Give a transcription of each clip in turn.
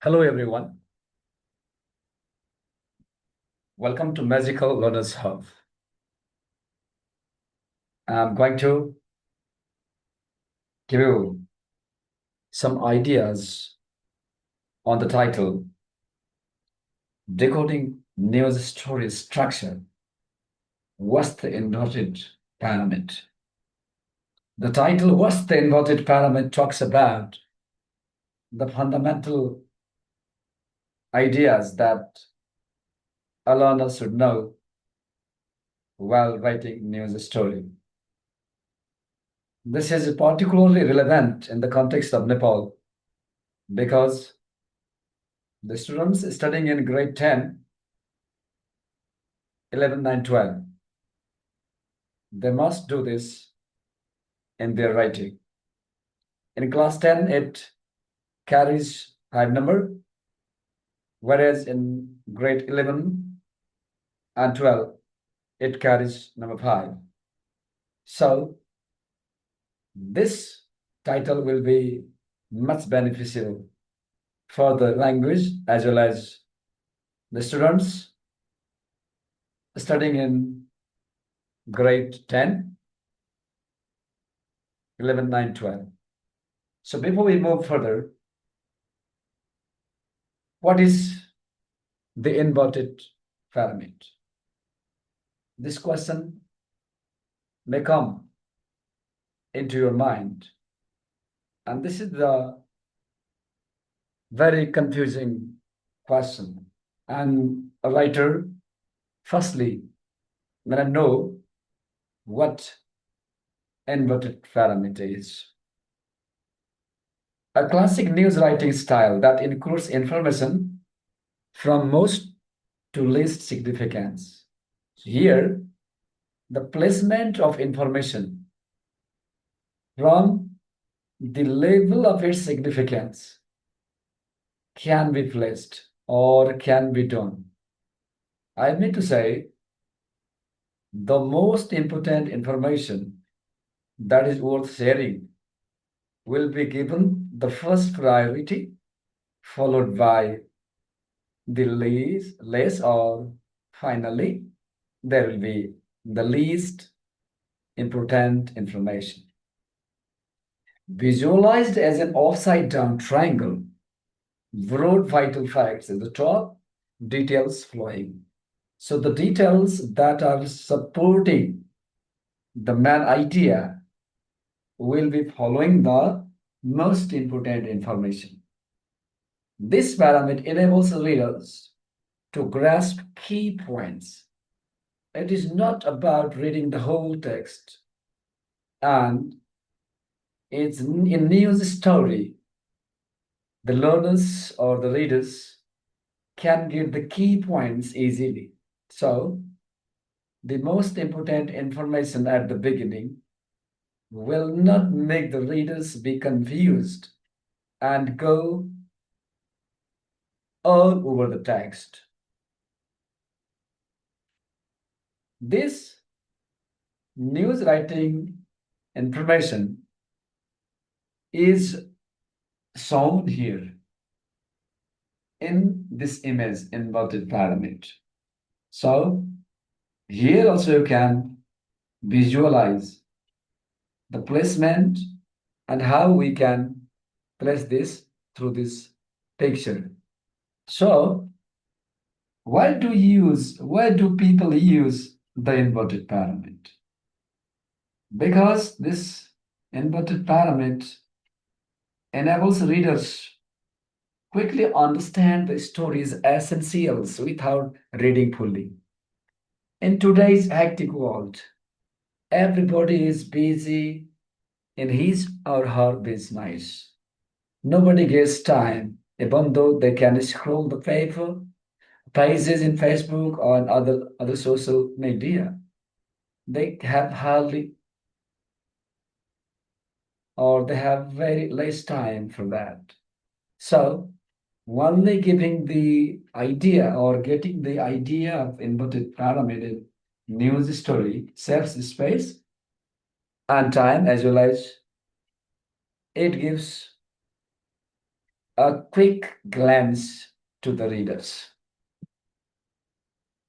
Hello, everyone. Welcome to Magical Learners Hub. I'm going to give you some ideas on the title Decoding News Story Structure. What's the inverted pyramid? The title, What's the Inverted Pyramid, talks about the fundamental ideas that a learner should know while writing news story. This is particularly relevant in the context of Nepal because the students studying in grade 10, 11, 9, 12, they must do this in their writing. In class 10, it carries 5 number, whereas in grade 11 and 12, it carries number 5. So this title will be much beneficial for the language as well as the students studying in grade 10, 11, 9, 12. So before we move further, what is the inverted pyramid? This question may come into your mind. And this is the very confusing question. And a writer, firstly, when I know what inverted pyramid is. A classic news writing style that includes information from most to least significance. Here, the placement of information from the level of its significance can be placed or can be done. I mean to say, the most important information that is worth sharing will be given the first priority, followed by the least, or finally, there will be the least important information. Visualized as an upside down triangle, broad vital facts at the top, details flowing. So the details that are supporting the main idea will be following the most important information. This pyramid enables readers to grasp key points. It is not about reading the whole text, and it's in news story. The learners or the readers can get the key points easily. So, the most important information at the beginning will not make the readers be confused and go all over the text. This news writing information is shown here in this image inverted pyramid. So here also you can visualize the placement and how we can place this through this picture. So why do people use the inverted pyramid? Because this inverted pyramid enables readers quickly understand the story's essentials without reading fully. In today's hectic world, everybody is busy in his or her business. Nobody gets time, even though they can scroll the pages in Facebook or on other social media. They have hardly or they have very less time for that. So only giving the idea or getting the idea of inverted pyramid in news story saves space and time, as well as it gives A quick glance to the readers.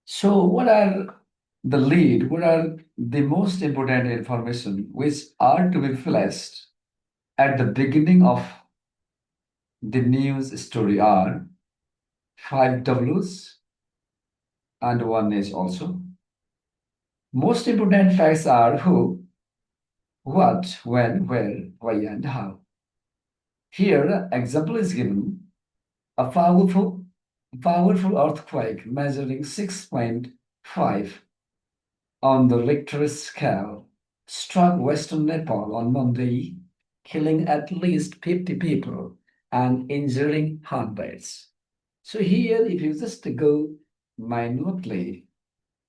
So, what are the most important information which are to be flashed at the beginning of the news story are five W's and one is also. Most important facts are who, what, when, where, why, and how. Here, example is given a powerful earthquake measuring 6.5 on the Richter scale struck western Nepal on Monday, killing at least 50 people and injuring hundreds. So here, if you just go minutely,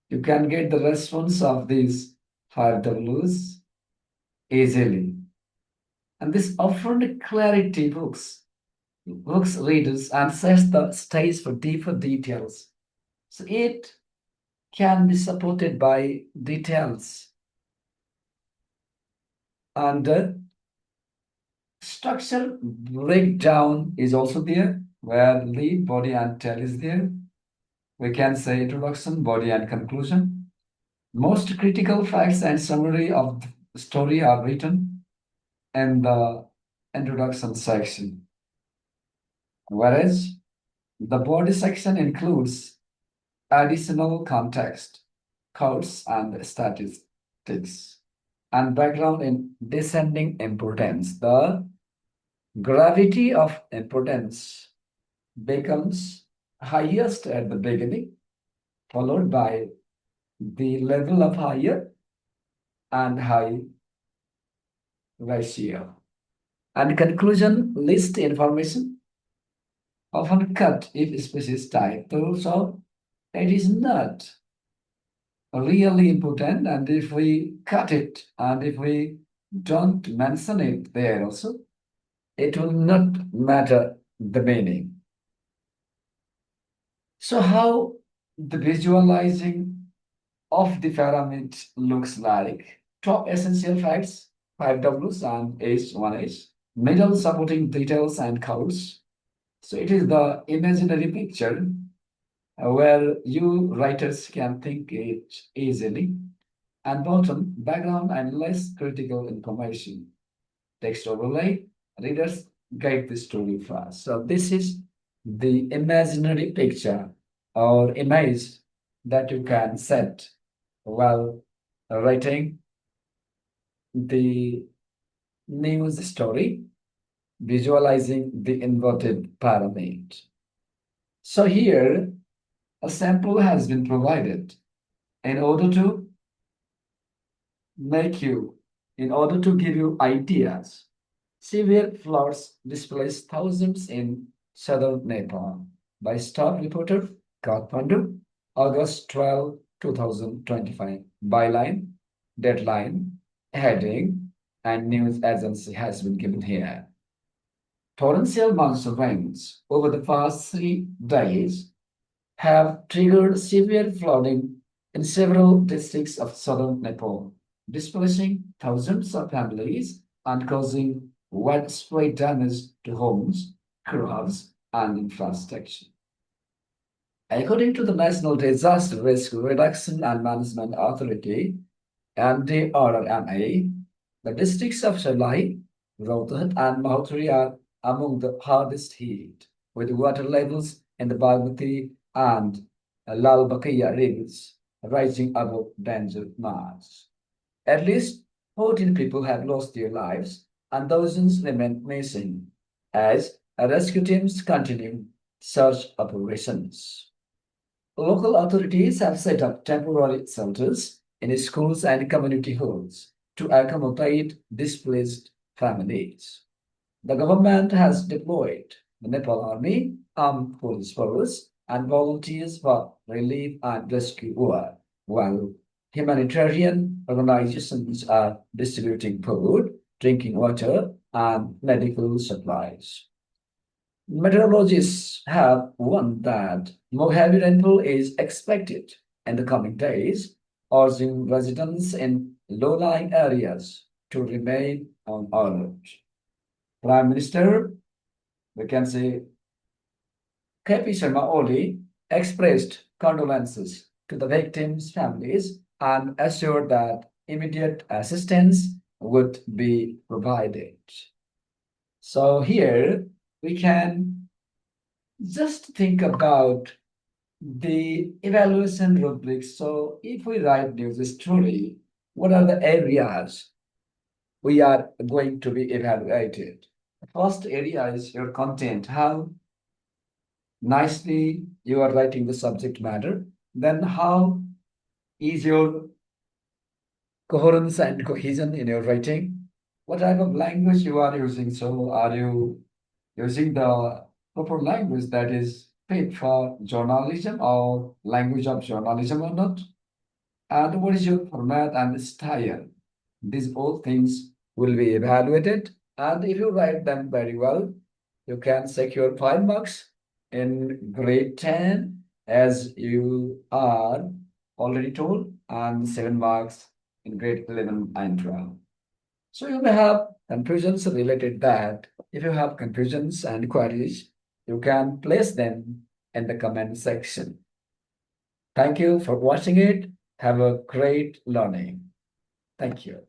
you can get the response of these five W's easily. And this often clarity hooks readers and sets the stage for deeper details. So it can be supported by details and structure breakdown is also there, where lead, body, and tail is there. We can say introduction, body, and conclusion. Most critical facts and summary of the story are written in the introduction section, whereas the body section includes additional context, quotes, and statistics, and background in descending importance. The gravity of importance becomes highest at the beginning, followed by the level of higher and high ratio. And conclusion list information often cut if species type. So it is not really important, and if we cut it and if we don't mention it there also, it will not matter the meaning. So how the visualizing of the pyramid looks like. Top essential facts, 5 W's and H, 1H. Middle supporting details and codes. So it is the imaginary picture where you writers can think it easily. And bottom, background and less critical information. Text overlay, readers guide the story fast. So this is the imaginary picture or image that you can set while writing the news story, visualizing the inverted pyramid. So here, a sample has been provided in order to make you, in order to give you ideas. Severe floods displaced thousands in southern Nepal by staff reporter Kathmandu, August 12, 2025. Byline, deadline, heading, and news agency has been given here. Torrential monsoon rains over the past 3 days have triggered severe flooding in several districts of southern Nepal, displacing thousands of families and causing widespread damage to homes, crops, and infrastructure. According to the National Disaster Risk Reduction and Management Authority, NDRMA, the districts of Shalai, Rohtak, and Mahotra are among the hardest hit, with water levels in the Bagmati and Lal Bakia rivers rising above danger marks. At least 14 people have lost their lives and thousands remain missing as rescue teams continue search operations. Local authorities have set up temporary shelters in schools and community halls to accommodate displaced families. The government has deployed the Nepal Army, armed police force, and volunteers for relief and rescue work, while humanitarian organizations are distributing food, drinking water, and medical supplies. Meteorologists have warned that more heavy rainfall is expected in the coming days, urging residents in low-lying areas to remain on alert. Prime Minister We can say KP Sharma Oli expressed condolences to the victims' families and assured that immediate assistance would be provided. So here we can just think about the evaluation rubrics. So if we write news story, what are the areas we are going to be evaluated? The first area is your content, how nicely you are writing the subject matter. Then how is your coherence and cohesion in your writing? What type of language you are using? So are you using the proper language that is fit for journalism or language of journalism or not? And what is your format and style? These all things will be evaluated. And if you write them very well, you can secure 5 marks in grade 10, as you are already told, and 7 marks in grade 11 and 12. So you may have confusions related that. If you have confusions and queries, you can place them in the comment section. Thank you for watching it. Have a great learning. Thank you.